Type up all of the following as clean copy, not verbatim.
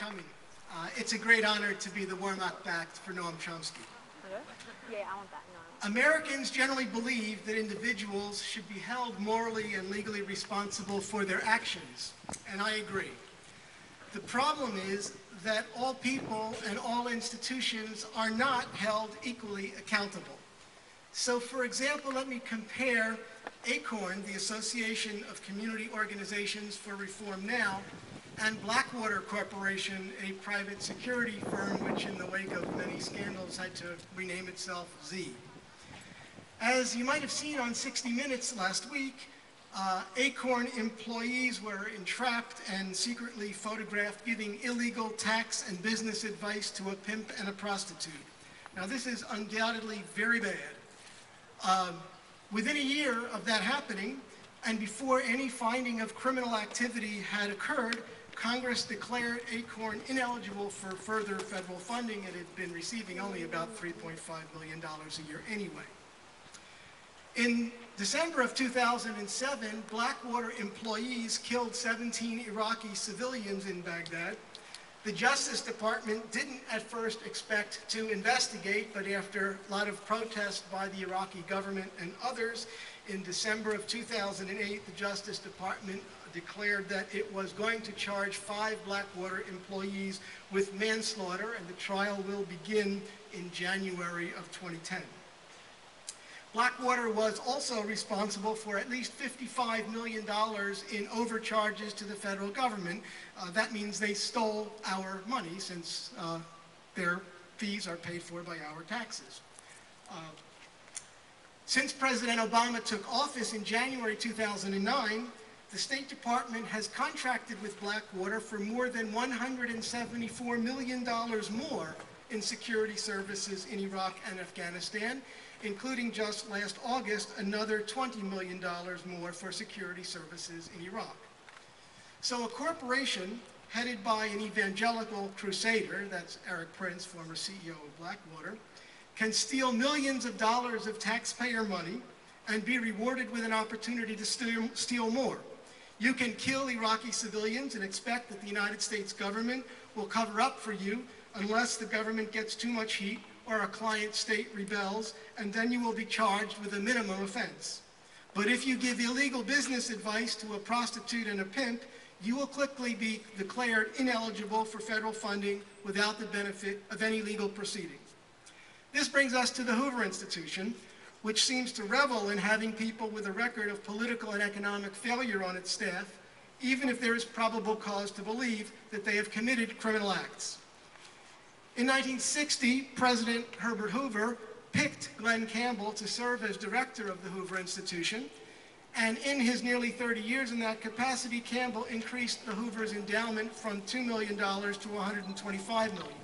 coming. It's a great honor to be the warm-up act for Noam Chomsky. Yeah, I want that. No. Americans generally believe that individuals should be held morally and legally responsible for their actions, and I agree. The problem is that all people and all institutions are not held equally accountable. So, for example, let me compare ACORN, the Association of Community Organizations for Reform Now, and Blackwater Corporation, a private security firm which in the wake of many scandals had to rename itself Z. As you might have seen on 60 Minutes last week, ACORN employees were entrapped and secretly photographed giving illegal tax and business advice to a pimp and a prostitute. Now this is undoubtedly very bad. Within a year of that happening, and before any finding of criminal activity had occurred, Congress declared ACORN ineligible for further federal funding. It had been receiving only about $3.5 million a year anyway. In December of 2007, Blackwater employees killed 17 Iraqi civilians in Baghdad. The Justice Department didn't at first expect to investigate, but after a lot of protest by the Iraqi government and others, in December of 2008, the Justice Department declared that it was going to charge 5 Blackwater employees with manslaughter, and the trial will begin in January of 2010. Blackwater was also responsible for at least $55 million in overcharges to the federal government. That means they stole our money since their fees are paid for by our taxes. Since President Obama took office in January 2009, the State Department has contracted with Blackwater for more than $174 million more in security services in Iraq and Afghanistan, including just last August, another $20 million more for security services in Iraq. So a corporation headed by an evangelical crusader, that's Eric Prince, former CEO of Blackwater, can steal millions of dollars of taxpayer money and be rewarded with an opportunity to steal more. You can kill Iraqi civilians and expect that the United States government will cover up for you unless the government gets too much heat or a client state rebels, and then you will be charged with a minimum offense. But if you give illegal business advice to a prostitute and a pimp, you will quickly be declared ineligible for federal funding without the benefit of any legal proceedings. This brings us to the Hoover Institution, which seems to revel in having people with a record of political and economic failure on its staff, even if there is probable cause to believe that they have committed criminal acts. In 1960, President Herbert Hoover picked Glenn Campbell to serve as director of the Hoover Institution, and in his nearly 30 years in that capacity, Campbell increased the Hoover's endowment from $2 million to $125 million.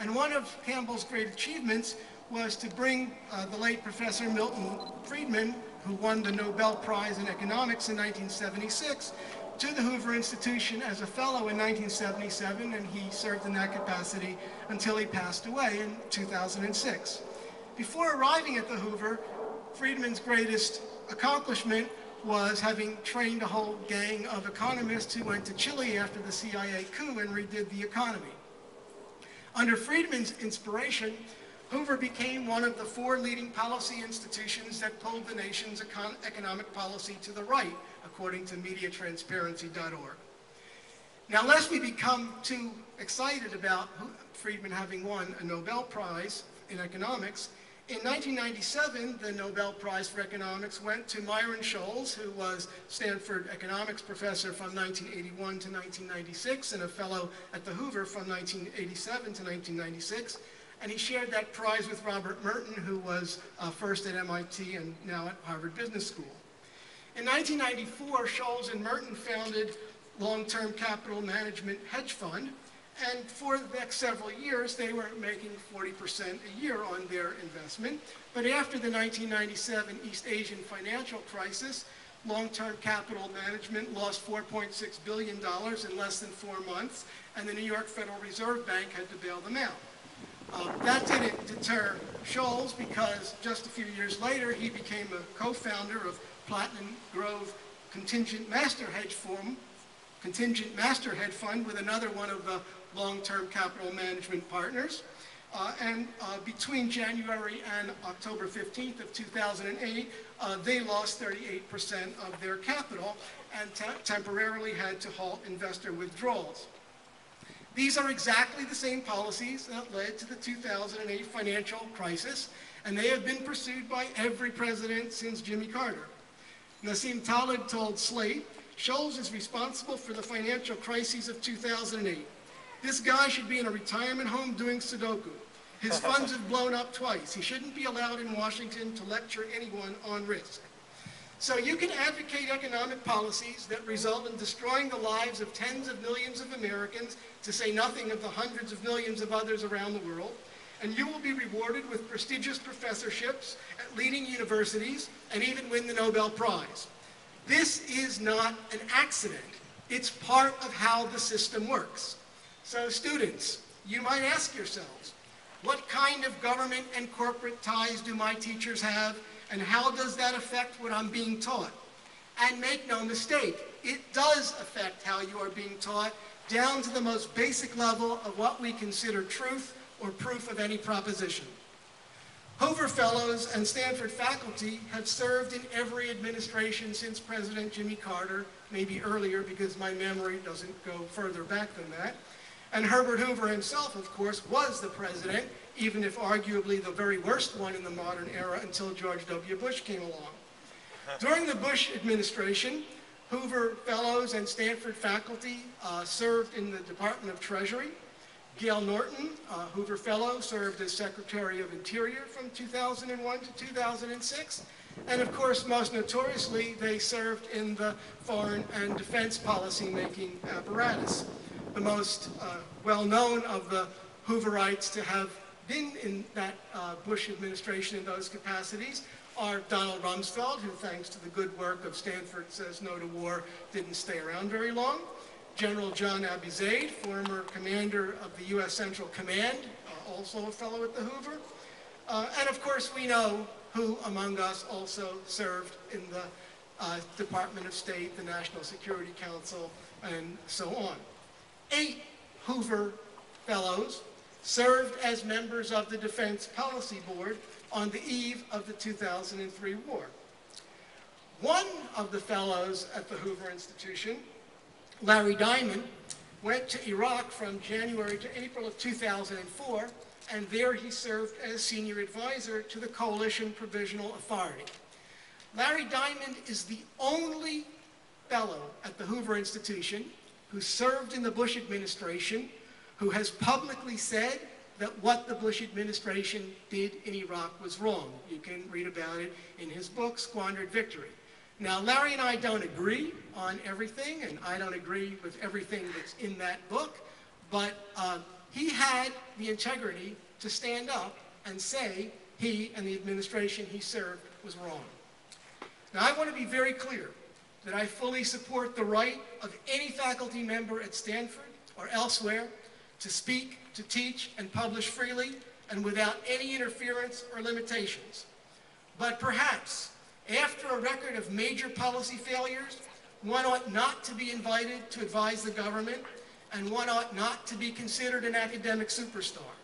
And one of Campbell's great achievements was to bring the late Professor Milton Friedman, who won the Nobel Prize in Economics in 1976, to the Hoover Institution as a fellow in 1977, and he served in that capacity until he passed away in 2006. Before arriving at the Hoover, Friedman's greatest accomplishment was having trained a whole gang of economists who went to Chile after the CIA coup and redid the economy. Under Friedman's inspiration, Hoover became one of the 4 leading policy institutions that pulled the nation's economic policy to the right, according to MediaTransparency.org. Now, lest we become too excited about Friedman having won a Nobel Prize in economics, in 1997, the Nobel Prize for Economics went to Myron Scholes, who was Stanford economics professor from 1981 to 1996 and a fellow at the Hoover from 1987 to 1996. And he shared that prize with Robert Merton, who was first at MIT and now at Harvard Business School. In 1994, Scholes and Merton founded Long-Term Capital Management Hedge Fund, and for the next several years, they were making 40% a year on their investment. But after the 1997 East Asian financial crisis, Long-Term Capital Management lost $4.6 billion in less than 4 months, and the New York Federal Reserve Bank had to bail them out. That didn't deter Scholes, because just a few years later, he became a co-founder of Platinum Grove Contingent Master Hedge contingent masterhead fund with another one of the long-term capital management partners. Between January and October 15th of 2008, they lost 38% of their capital and temporarily had to halt investor withdrawals. These are exactly the same policies that led to the 2008 financial crisis, and they have been pursued by every president since Jimmy Carter. Nassim Taleb told Slate, "Scholes is responsible for the financial crises of 2008. This guy should be in a retirement home doing Sudoku. His funds have blown up twice. He shouldn't be allowed in Washington to lecture anyone on risk." So you can advocate economic policies that result in destroying the lives of tens of millions of Americans, to say nothing of the hundreds of millions of others around the world, and you will be rewarded with prestigious professorships at leading universities and even win the Nobel Prize. This is not an accident. It's part of how the system works. So students, you might ask yourselves, what kind of government and corporate ties do my teachers have, and how does that affect what I'm being taught? And make no mistake, it does affect how you are being taught, down to the most basic level of what we consider truth or proof of any proposition. Hoover Fellows and Stanford faculty have served in every administration since President Jimmy Carter, maybe earlier because my memory doesn't go further back than that. And Herbert Hoover himself, of course, was the president, even if arguably the very worst one in the modern era until George W. Bush came along. During the Bush administration, Hoover Fellows and Stanford faculty served in the Department of Treasury. Gail Norton, Hoover Fellow, served as Secretary of Interior from 2001 to 2006. And of course, most notoriously, they served in the foreign and defense policy-making apparatus. The most well-known of the Hooverites to have been in that Bush administration in those capacities are Donald Rumsfeld, who, thanks to the good work of Stanford Says No to War, didn't stay around very long. General John Abizaid, former commander of the U.S. Central Command, also a fellow at the Hoover. And of course, we know who among us also served in the Department of State, the National Security Council, and so on. 8 Hoover Fellows served as members of the Defense Policy Board on the eve of the 2003 war. One of the fellows at the Hoover Institution, Larry Diamond, went to Iraq from January to April of 2004, and there he served as senior advisor to the Coalition Provisional Authority. Larry Diamond is the only fellow at the Hoover Institution who served in the Bush administration who has publicly said that what the Bush administration did in Iraq was wrong. You can read about it in his book, Squandered Victory. Now, Larry and I don't agree on everything, and I don't agree with everything that's in that book, but he had the integrity to stand up and say he and the administration he served was wrong. Now, I want to be very clear that I fully support the right of any faculty member at Stanford or elsewhere to speak, to teach, and publish freely and without any interference or limitations. But perhaps, after a record of major policy failures, one ought not to be invited to advise the government, and one ought not to be considered an academic superstar.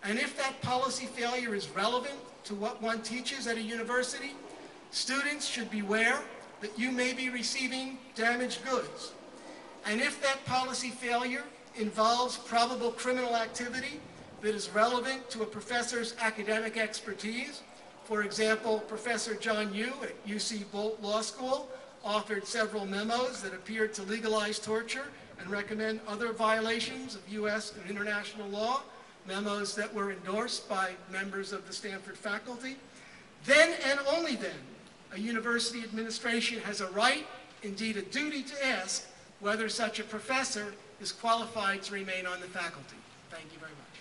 And if that policy failure is relevant to what one teaches at a university, students should beware that you may be receiving damaged goods. And if that policy failure involves probable criminal activity that is relevant to a professor's academic expertise, for example, Professor John Yoo at UC Bolt Law School authored several memos that appeared to legalize torture and recommend other violations of U.S. and international law, memos that were endorsed by members of the Stanford faculty. Then and only then, a university administration has a right, indeed a duty, to ask whether such a professor is qualified to remain on the faculty. Thank you very much.